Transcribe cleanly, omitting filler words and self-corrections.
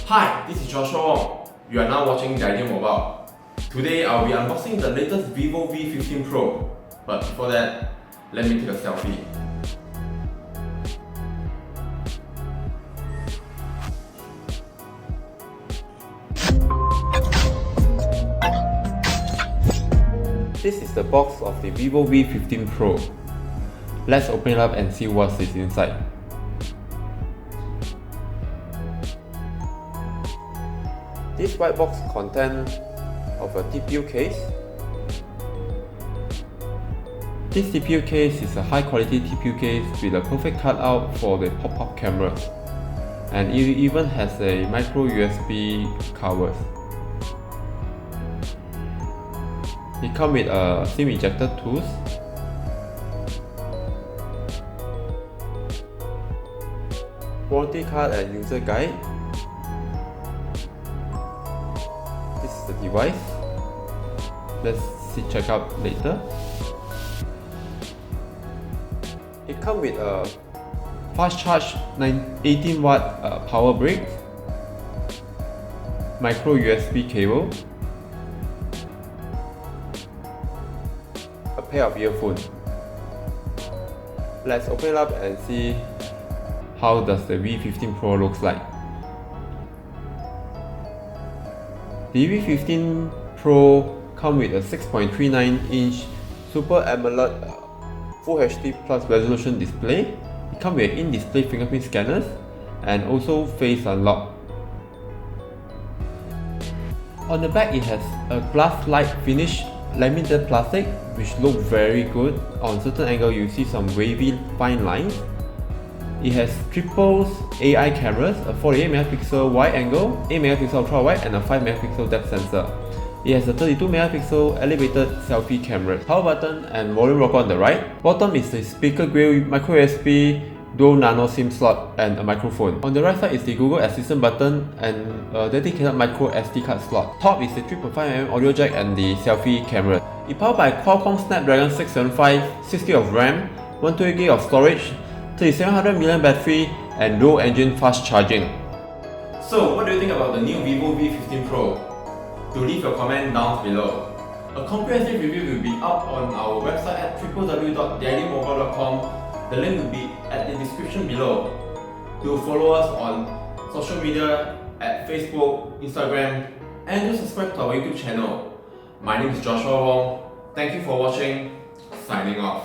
Hi, this is Joshua Wong. You are now watching Dining Mobile. Today I'll be unboxing the latest Vivo V15 Pro. But before that, let me take a selfie. This is the box of the Vivo V15 Pro. Let's open it up and see what is inside. This white box contains of a TPU case. This TPU case is a high quality TPU case with a perfect cutout for the pop-up camera, and it even has a micro USB covers. It comes with a SIM ejector tools, warranty card and user guide. This is the device. Let's check out later. It comes with a fast charge 18 watt power brick, micro USB cable, a pair of earphones. Let's open it up and see how does the V15 Pro looks like. The V15 Pro comes with a 6.39-inch Super AMOLED Full HD Plus resolution display. It comes with in-display fingerprint scanners and also face unlock. On the back, it has a glass-like finish laminated plastic which looks very good. On certain angle, you see some wavy fine lines. It has triple AI cameras, a 48MP wide angle, 8MP ultra wide and a 5MP depth sensor. It has a 32MP elevated selfie camera. Power button and volume rocker on the right. Bottom is the speaker grill, micro USB, dual nano SIM slot and a microphone. On the right side is the Google Assistant button and a dedicated micro SD card slot. Top is the 3.5mm audio jack and the selfie camera. It's powered by Qualcomm Snapdragon 675, 6GB of RAM, 128GB of storage, 3700mAh battery and dual engine fast charging. So what do you think about the new Vivo V15 Pro? Do leave your comment down below. A comprehensive review will be up on our website at www.dianymobile.com. The link will be at the description below. Do follow us on social media at Facebook, Instagram, and do subscribe to our YouTube channel. My name is Joshua Wong. Thank you for watching. Signing off.